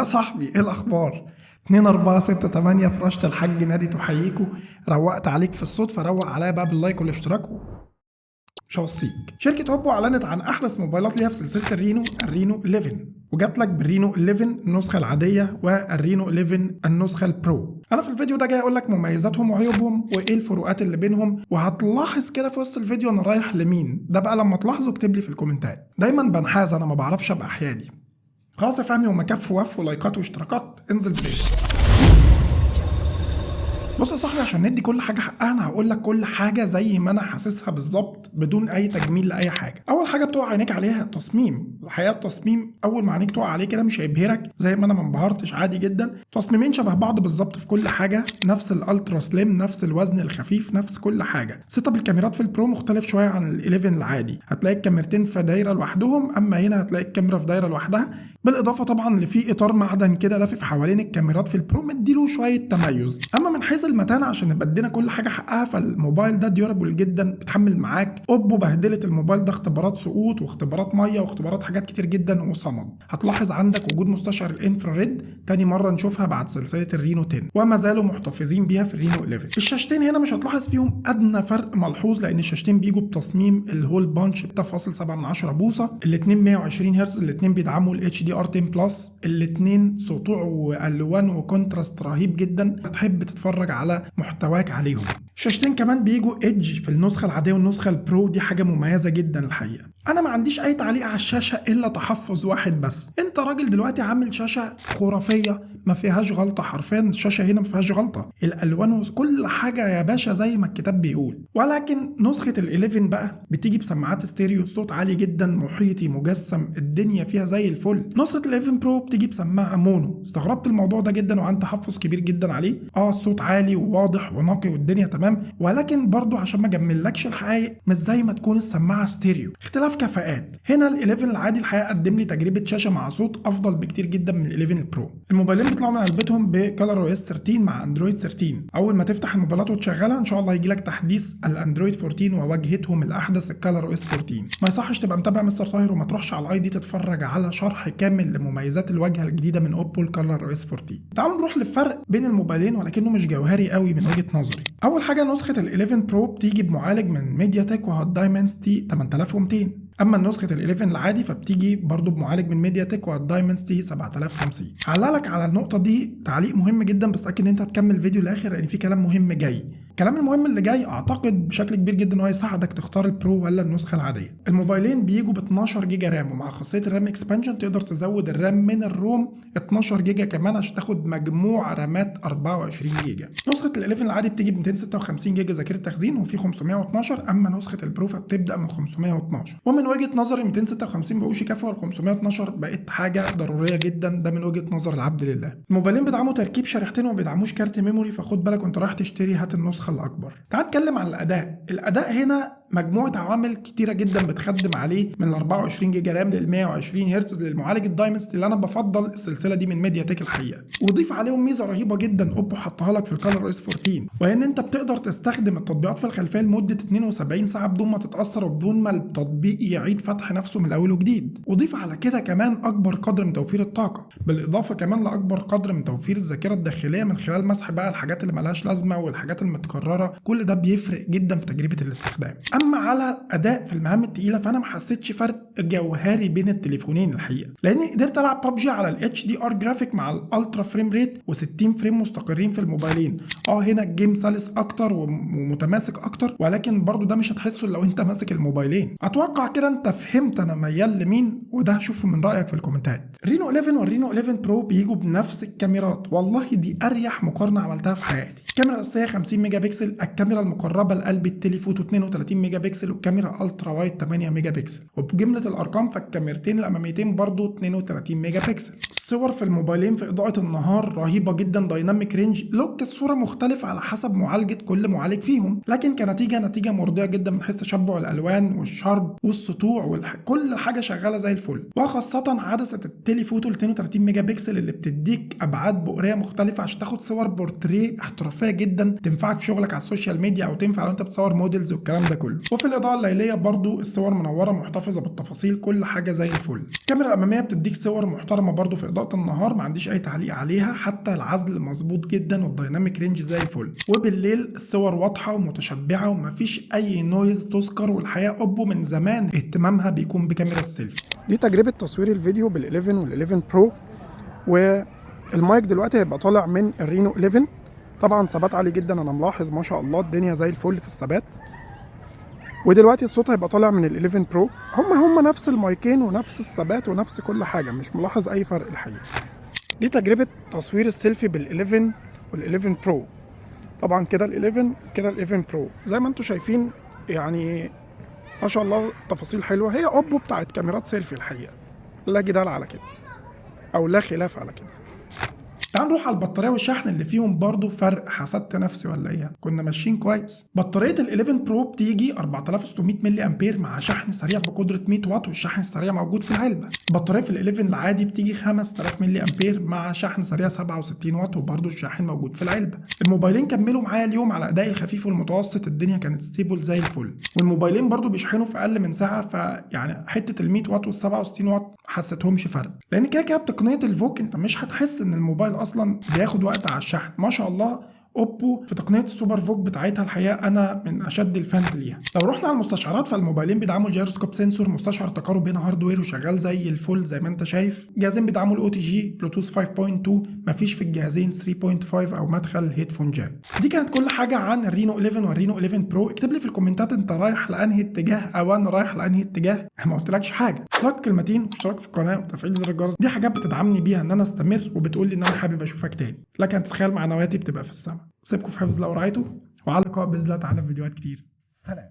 صاحبي ايه الاخبار؟ 2468 في رشة الحج نادي تحييكوا. روقت عليك في الصوت فروق عليا بقى باللايك والاشتراك. مش هوصيك. شركة اوبو اعلنت عن احدث موبايلات ليها في سلسلة الرينو 11، وجات لك بالرينو 11 النسخة العادية والرينو 11 النسخة البرو. انا في الفيديو ده جاي اقول لك مميزاتهم وعيوبهم وايه الفروقات اللي بينهم، وهتلاحظ كده في وسط الفيديو انا رايح لمين. ده بقى لما تلاحظه اكتب لي في الكومنتات. دايما بنحاز، انا ما بعرفش ابقى حيادي. خلاص يا فهمي، وما كف وف ولايكات واشتراكات، انزل بلاي. بص يا صاحبي، عشان ندي كل حاجه حقها انا هقول لك كل حاجه زي ما انا حاسسها بالظبط بدون اي تجميل لاي حاجه. اول حاجه بتقع عينيك عليها التصميم. الحقيقه التصميم اول ما عينيك تقع عليه كده مش هيبهرك زي ما انا ما انبهرتش، عادي جدا. تصميمين شبه بعض بالظبط في كل حاجه، نفس الالترا سليم، نفس الوزن الخفيف، نفس كل حاجه. سيت اب الكاميرات في البرو مختلف شويه عن ال11 العادي، هتلاقي الكاميرتين في دايره لوحدهم، اما هنا هتلاقي الكاميرا في دايره لوحدها. بالاضافه طبعا اللي فيه اطار معدن كده لافف حوالين الكاميرات في البرو مديله شويه تميز. اما من حيث المتانه عشان نبقى ادينا كل حاجه حقها، فالموبايل ده ديورابل جدا، بتحمل معاك. اوبو بهدلت الموبايل ده اختبارات سقوط واختبارات ميه واختبارات حاجات كتير جدا وصمد. هتلاحظ عندك وجود مستشعر الانفراريد، تاني مره نشوفها بعد سلسله الرينو 10، وما زالوا محتفظين بيها في الرينو 11. الشاشتين هنا مش هتلاحظ فيهم ادنى فرق ملحوظ، لان الشاشتين بيجوا بتصميم الهول بانش 6.7 بوصه، الاثنين 120 هرتز، الاثنين بيدعموا الاتش دي ار 10 بلس، الاثنين سطوع والوان وكونتراست رهيب جدا، هتحب تتفرج على محتواك عليهم. الشاشتين كمان بيجوا ايدج في النسخه العاديه والنسخه البرو، دي حاجه مميزه جدا الحقيقه. انا ما عنديش اي تعليق على الشاشه الا تحفظ واحد بس. انت راجل دلوقتي عامل شاشه خرافيه ما فيهاش غلطه، حرفيا الشاشه هنا ما فيهاش غلطه، الالوان وكل حاجه يا باشا زي ما الكتاب بيقول. ولكن نسخه ال11 بقى بتيجي بسماعات ستيريو، صوت عالي جدا محيطي مجسم، الدنيا فيها زي الفل. نسخه ال11 برو بتيجي بسماعه مونو، استغربت الموضوع ده جدا وعن تحفظ كبير جدا عليه. الصوت عالي وواضح ونقي والدنيا تمام، ولكن برضو عشان ما اجملكش الحقائق مش زي ما تكون السماعه ستيريو، اختلاف كفاءات. هنا ال11 العادي الحقيقه قدم لي تجربه شاشه مع صوت افضل بكتير جدا من ال11 البرو. الموبايلين بيطلعوا من علبتهم بكالر او اس 13 مع اندرويد 13. اول ما تفتح الموبايلات وتشغلها ان شاء الله هيجي لك تحديث الاندرويد 14 وواجهتهم الاحدث الكالر او اس 14. ما يصحش تبقى متابع مستر طاهر وما تروحش على الاي دي تتفرج على شرح كامل لمميزات الواجهه الجديده من اوبو الكالر او اس 14. تعالوا نروح للفرق بين الموبايلين ولكنه مش جوهري قوي من وجهه نظري. اول حاجه نسخه ال11 برو بتيجي بمعالج من ميديا تك وهات دايمنسيتي 8200، اما نسخه ال11 العادي فبتيجي برضو بمعالج من ميديا تك والدايمنسيتي 7050. هعلق على النقطه دي تعليق مهم جدا، بس اكيد ان انت هتكمل الفيديو للاخر لان في كلام مهم جاي. الكلام المهم اللي جاي اعتقد بشكل كبير جدا هو يساعدك تختار البرو ولا النسخه العاديه. الموبايلين بيجوا ب 12 جيجا رام، ومع خاصيه الرام اكسبانشن تقدر تزود الرام من الروم 12 جيجا كمان عشان تاخد مجموع رامات 24 جيجا. نسخه ال11 العادي بتيجي ب 256 جيجا ذاكره تخزين وفي 512، اما نسخه البرو فبتبدا من 512. ومن وجهه نظري 256 بقوش يكفوا، ال 512 بقت حاجه ضروريه جدا، ده من وجهه نظر العبد لله. الموبايلين بيدعموا تركيب شريحتين وما بيدعموش كارت ميموري، فخد بالك وانت رايح تشتري هات النسخه الاكبر. تعال نتكلم عن الاداء هنا مجموعه عوامل كتيره جدا بتخدم عليه، من ال 24 جيجا رام لل 120 هرتز للمعالج الدايمنسيتي اللي انا بفضل السلسله دي من ميديا تك الحقيقه. وضيف عليهم ميزه رهيبه جدا اوبو حطها لك في الكالر اس 14، وان انت بتقدر تستخدم التطبيقات في الخلفيه لمده 72 ساعه بدون ما تتاثر وبدون ما التطبيق يعيد فتح نفسه من الاول وجديد. وضيف على كده كمان اكبر قدر من توفير الطاقه، بالاضافه كمان لاكبر قدر من توفير الذاكره الداخليه من خلال مسح بقى الحاجات اللي ملهاش لازمه والحاجات المتكرره، كل ده بيفرق جدا في تجربه الاستخدام. اما على اداء في المهام الثقيله فانا ما حسيتش فرق جوهري بين التليفونين الحقيقه، لاني قدرت العب ببجي على الاتش دي ار جرافيك مع الالترا فريم ريت و60 فريم مستقرين في الموبايلين. هنا الجيم سلس اكتر ومتماسك اكتر، ولكن برضو ده مش هتحسه لو انت ماسك الموبايلين. اتوقع كده انت فهمت انا ميال لمين، وده هشوفه من رايك في الكومنتات. رينو 11 والرينو 11 برو بيجوا بنفس الكاميرات، والله دي اريح مقارنه عملتها في حياتي. الكاميرا الاساسيه 50 ميجا بكسل، الكاميرا المقربه لقلب التليفوتو 32 ميجا بكسل، والكاميرا الترا وايد 8 ميجا بكسل. وبجمله الارقام فالكاميرتين الاماميتين برضو 32 ميجا بكسل. الصور في الموبايلين في اضاءه النهار رهيبه جدا، دايناميك رينج، لوك الصوره مختلف على حسب معالجه كل معالج فيهم، لكن نتيجه مرضيه جدا من حيث تشبع الالوان والشرب والسطوع كل حاجه شغاله زي الفل. وخاصه عدسه التليفوتو 32 ميجا بكسل اللي بتديك ابعاد بؤريه مختلفه عشان تاخد صور بورتريه احترافيه كفايه جدا تنفعك في شغلك على السوشيال ميديا او تنفع لو انت بتصور موديلز والكلام ده كله. وفي الاضاءه الليليه برضو الصور منوره محتفظه بالتفاصيل، كل حاجه زي الفل. الكاميرا الاماميه بتديك صور محترمه برضو في اضاءه النهار، ما عنديش اي تعليق عليها، حتى العزل مظبوط جدا والدايناميك رينج زي الفل. وبالليل الصور واضحه ومتشبعه ومفيش اي نويز تذكر. والحقيقه اوبو من زمان اهتمامها بيكون بكاميرا السيلفي. دي تجربه تصوير الفيديو بال11 وال11 برو. والمايك دلوقتي هيبقى طالع من الرينو 11. طبعا ثبات عالي جدا، انا ملاحظ ما شاء الله الدنيا زي الفل في الثبات. ودلوقتي الصوت هيبقى طالع من ال11 برو. هما نفس المايكين ونفس الثبات ونفس كل حاجه، مش ملاحظ اي فرق الحقيقه. دي تجربه تصوير السيلفي بال11 وال11 برو. طبعا كده ال11 كده ال11 برو زي ما انتم شايفين، يعني ما شاء الله تفاصيل حلوه. هي اوبو بتاعت كاميرات سيلفي الحقيقه، لا جدال على كده او لا خلاف على كده. تعال نروح على البطاريه والشحن اللي فيهم برضو فرق. حسدت نفسي ولا ايه؟ كنا ماشيين كويس. بطاريه ال11 برو بتيجي 4600 ملي امبير مع شحن سريع بقدره 100 واط، والشحن السريع موجود في العلبه. البطاريه في ال11 العادي بتيجي 5000 ملي امبير مع شحن سريع 67 واط، وبرضو الشاحن موجود في العلبه. الموبايلين كملوا معايا اليوم على اداء الخفيف والمتوسط، الدنيا كانت ستيبل زي الفل. والموبايلين برضو بيشحنوا في اقل من ساعه، فيعني حته ال 100 واط وال 67 واط حسيتهمش فرق، لان كده كده بتقنيه الفوك انت مش هتحس ان الموبايل اصلا بياخد وقت على الشحن. ما شاء الله اوبو في تقنيه السوبر فوك بتاعتها الحقيقه انا من اشد الفانز ليها. لو رحنا على المستشعرات فالموبايلين بيدعموا الجيروسكوب سنسور، مستشعر تقارب بين هاردوير وشغال زي الفل زي ما انت شايف. جهازين بيدعموا الاو تي جي بلوتوث 5.2، مفيش في الجهازين 3.5 او مدخل هيدفون جاك. دي كانت كل حاجه عن الرينو 11 والرينو 11 برو. اكتب لي في الكومنتات انت رايح لانهي اتجاه او انا رايح لانهي اتجاه. ما قلتلكش حاجه. لايك كلمتين واشتراك في القناه وتفعيل زر الجرس، دي حاجات بتدعمني بيها ان انا استمر وبتقول لي ان انا حابب اشوفك تاني. لكن تتخيل معنوياتي بتبقى في السما. سيبكم في حفظ الله ورعايته، وعلى اللقاء باذن الله تعالى في فيديوهات كتير. سلام.